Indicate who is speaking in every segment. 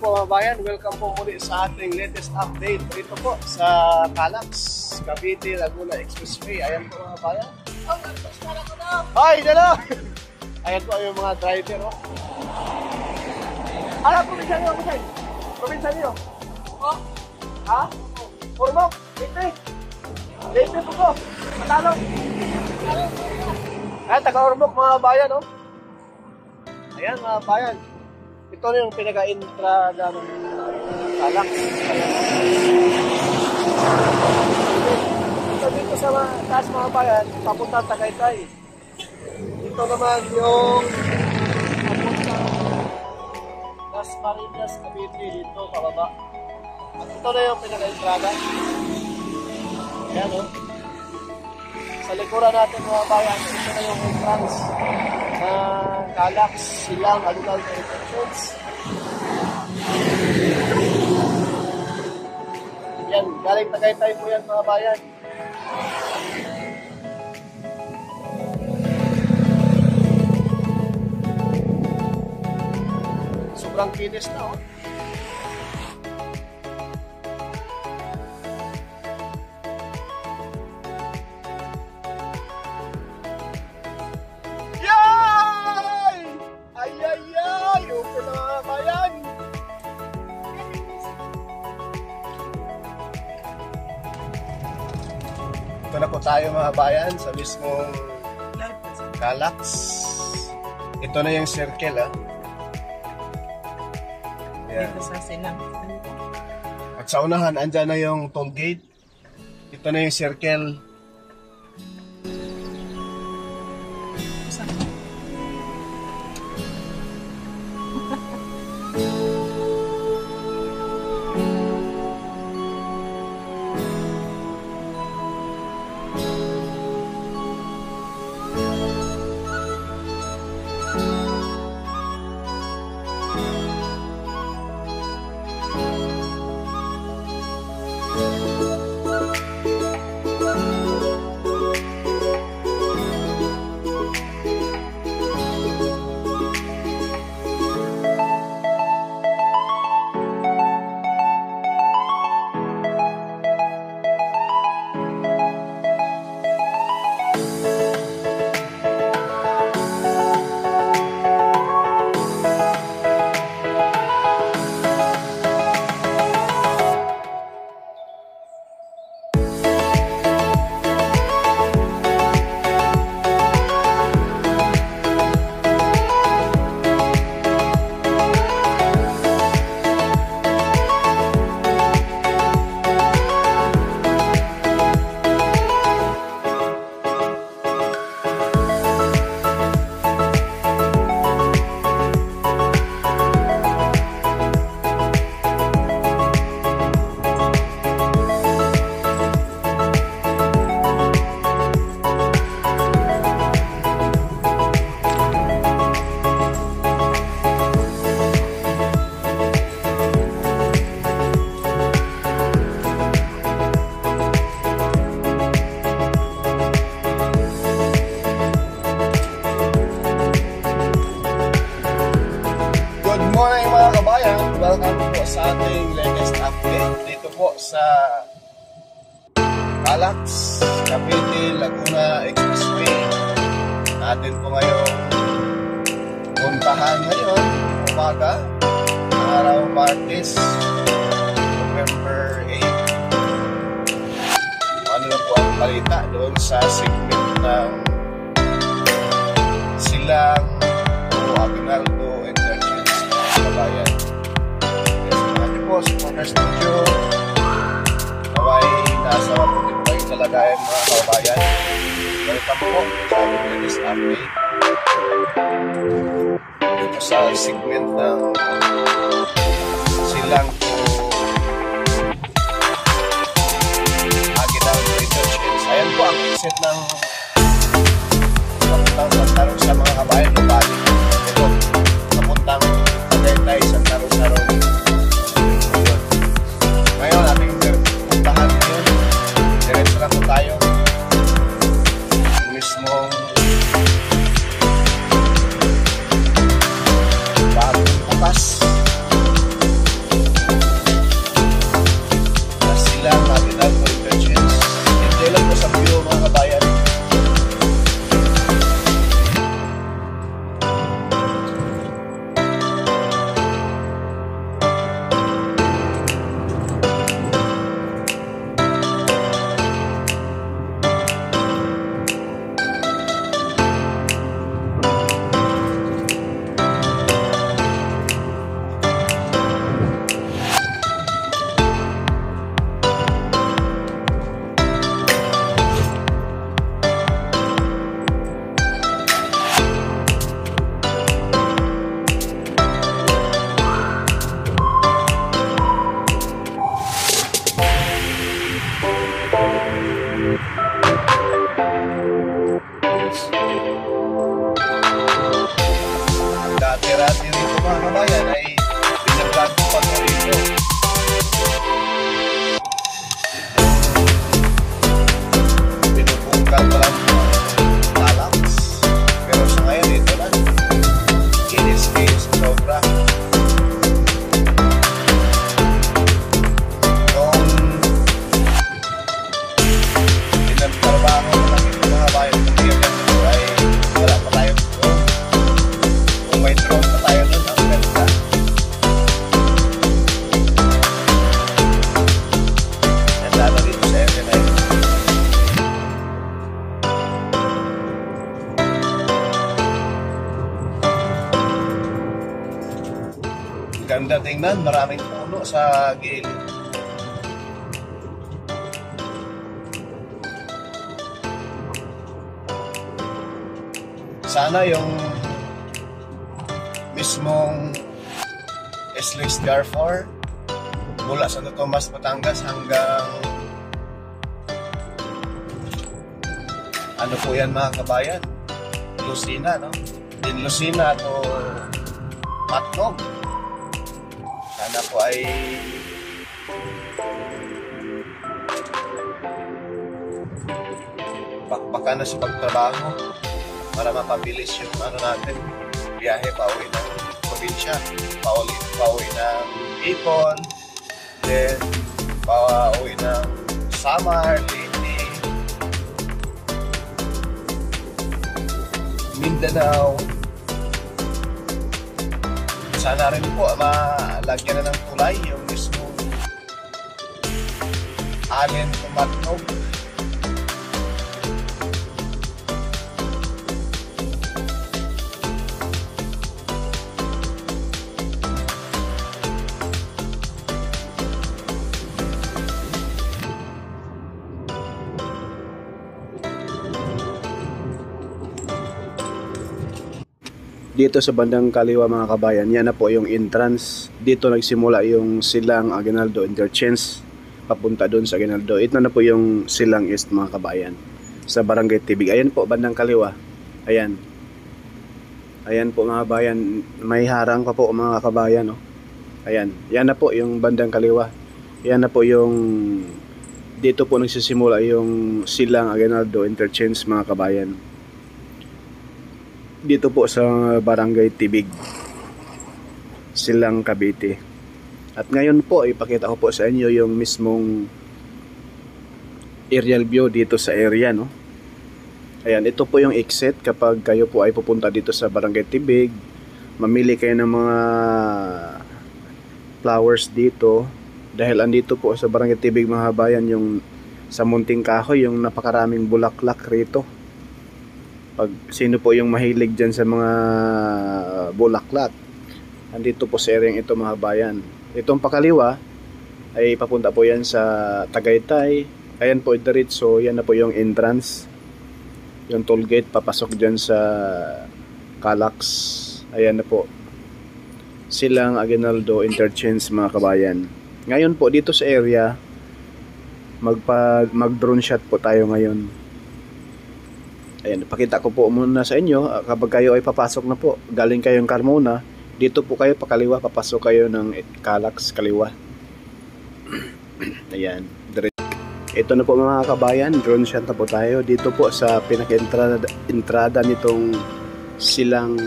Speaker 1: po mga bayan, welcome po muli sa ating latest update dito po sa Calax, Cavite, Laguna Expressway. Ayan po mga bayan. Hi, hello! Ayan po yung mga driver. Oh. Ano, probinsya niyo? Probinsya niyo? Oh? Ha? Ormoc? Leyte? Leyte po ko. Matalo? Ayan, taga-Ormoc mga bayan. Oh. Ayan mga bayan. Ito na yung pinaka-intrada ng Calax. Ito dito sa taas mga bayan, papunta Tagaytay. Ito naman yung papunta Las Marinas, Cavite, dito pababa. At ito na yung pinaka-intrada. Ayan o. Sa likuran natin mga bayan, ito na yung entrance Calax, Silang, Alugal, Connections. Yan, galing Tagaytay po yan mga bayan. Sobrang kinis na oh. Ito na po tayo mga bayan sa mismong Calax. Ito na yung circle ah.
Speaker 2: Dito sa Silang.
Speaker 1: At sa unahan, andyan na yung toll gate. Ito na yung circle. Welcome po sa ating latest update dito po sa Calax, Cavite, Laguna Expressway. Natin po ngayong puntahan ngayon, umaga, araw Martes, November 8. Ano na po ang balita doon sa segment ng Silang o Aguinaldo Interchange sa bayan. Sa studio naway nasa mabuting pa yung kalagayan mga kababayan. Welcome po sa ating latest update dito sa segment ng Silang to Aguinaldo Interchange. Ayan po ang exit ng papuntang Santa Rosa mga kabayan. Lubali ito papuntang Tagaytay, Santa Rosa Road. Ngayon, ating puntahan yun. Diretso na po tayo. Mismong bagong tapas. maganda tingnan, maraming puno sa gilid. Sana yung mismong SLEX DR4 mula sa Tomas, Batangas hanggang ano po yan mga kabayan, Lucena, no? Din Lucena to Matnog. Sana po ay bakbakan na sa pagtrabaho para mapabilis yung ano natin, biyahe pauwi ng probinsya, pauwi ng Ipon, then pauwi ng Samar, Leyte, Mindanao. Sana rin po malagyan na ng tulay yung mismo Allen to Matnog.
Speaker 2: Dito sa bandang kaliwa mga kabayan, yan na po yung entrance. Dito nagsimula yung Silang Aguinaldo Interchange papunta doon sa Aguinaldo. Ito na po yung Silang East mga kabayan sa Barangay Tibig. Ayan po bandang kaliwa. Ayan. Ayan po mga kabayan, may harang pa po mga kabayan, oh. Ayan. Yan na po yung bandang kaliwa. Yan na po yung dito po nagsisimula yung Silang Aguinaldo Interchange mga kabayan. Dito po sa Barangay Tibig, Silang Cavite. At ngayon po ipakita ko po sa inyo yung mismong aerial view dito sa area, no? Ayan, ito po yung exit kapag kayo po ay pupunta dito sa Barangay Tibig. Mamili kayo ng mga flowers dito dahil andito po sa Barangay Tibig mga kabayan yung sa Munting Kahoy, yung napakaraming bulaklak rito. Pag sino po yung mahilig dyan sa mga bulaklak, andito po sa area ito mga bayan. Itong pakaliwa ay papunta po yan sa Tagaytay. Ayan po diretso, yan na po yung entrance, yung toll gate papasok dyan sa Calax. Ayan na po Silang Aguinaldo Interchange mga kabayan. Ngayon po dito sa area mag drone shot po tayo ngayon. Ayan, pakita ko po muna sa inyo kapag kayo ay papasok na po, galing kayong Carmona, dito po kayo pakaliwa, papasok kayo ng Calax kaliwa. Ayan, ito na po mga kabayan, drone shot na po tayo dito po sa pinaka-entrada nitong Silang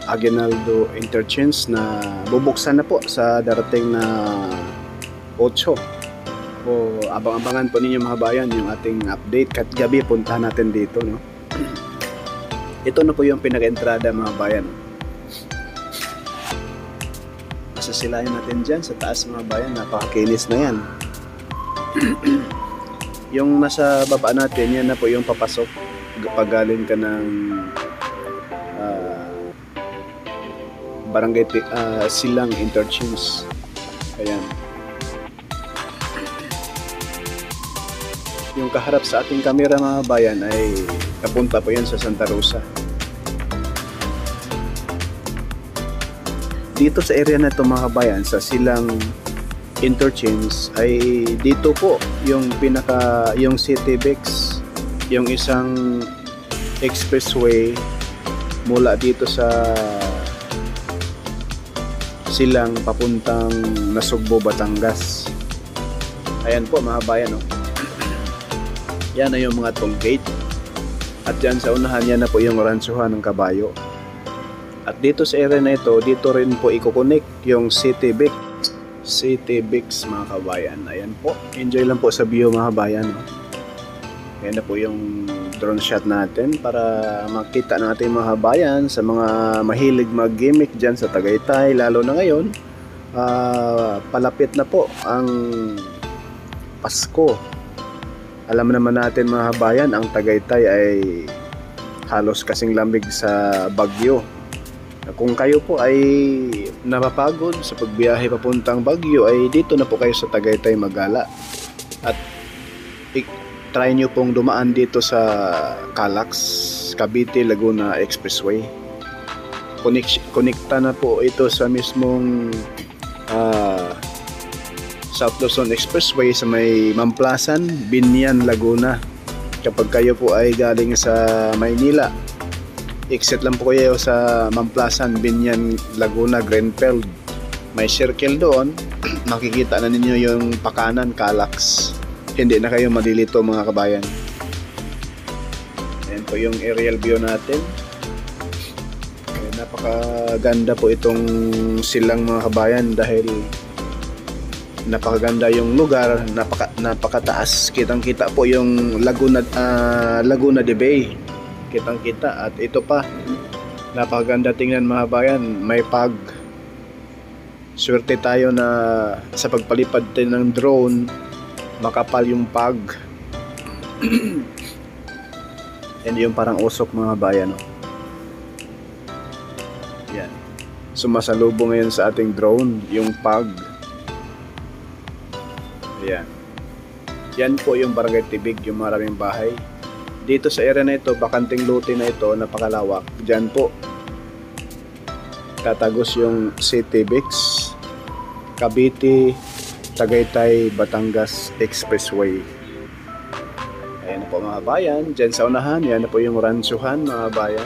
Speaker 2: Aguinaldo Interchange na bubuksan na po sa darating na 8. O abang-abangan po ninyo mga kabayan yung ating update kat gabi puntahan natin dito, no? Ito na po yung pinaka-entrada mga bayan. Masasilayan natin dyan sa taas mga bayan, napakakinis na yan. Yung nasa baba natin, yan na po yung papasok pag galing ka ng Barangay Silang Interchange. Ayan. Yung kaharap sa ating kamera mga bayan ay napunta po yan sa Santa Rosa. Dito sa area na ito mga bayan, sa Silang Interchange, ay dito po yung yung CityBex, yung isang expressway mula dito sa Silang papuntang Nasugbo, Batangas. Ayan po mga bayan, oh. Yan na yung mga toll gate. At dyan sa unahan yan na po yung ransuhan ng kabayo. At dito sa area na ito, dito rin po i-connect yung CityBex mga kabayan. Ayan po, enjoy lang po sa view mga kabayan. Ayan na po yung drone shot natin para makita natin mga kabayan sa mga mahilig mag-gimmick dyan sa Tagaytay. Lalo na ngayon, palapit na po ang Pasko. Alam naman natin mga kabayan, ang Tagaytay ay halos kasing lamig sa Bagyo. kung kayo po ay napapagod sa pagbiyahe papuntang Baguio, ay dito na po kayo sa Tagaytay Magala. At try nyo pong dumaan dito sa Calax, Cavite, Laguna Expressway. Konekta na po ito sa mismong South Luzon Expressway sa may Mamplasan, Binyan, Laguna. Kapag kayo po ay galing sa Maynila, exit lang po kayo sa Mamplasan, Binyan, Laguna, Greenfield. May circle doon. Makikita na ninyo yung pakanan, Calax. Hindi na kayo malilito mga kabayan. Ayan po yung aerial view natin. Ayan, napakaganda po itong silang mga kabayan dahil napakaganda yung lugar, napakataas. Kitang-kita po yung Laguna de Bay. Kitang-kita. At ito pa, napakaganda tingnan mga kabayan, may pag. Swerte tayo na sa pagpalipad din ng drone, makapal yung pag. And yung parang usok mga kabayan. Yan. Sumasalubong ngayon sa ating drone, yung pag. Ayan. Yan po yung Barangay Tibig, yung maraming bahay. Dito sa area na ito, bakanting lote na ito, napakalawak. Diyan po tatagos yung CTBX, Cavite, Tagaytay, Batangas Expressway. Ayan na po mga bayan. Diyan sa unahan, yan na po yung ransuhan mga bayan.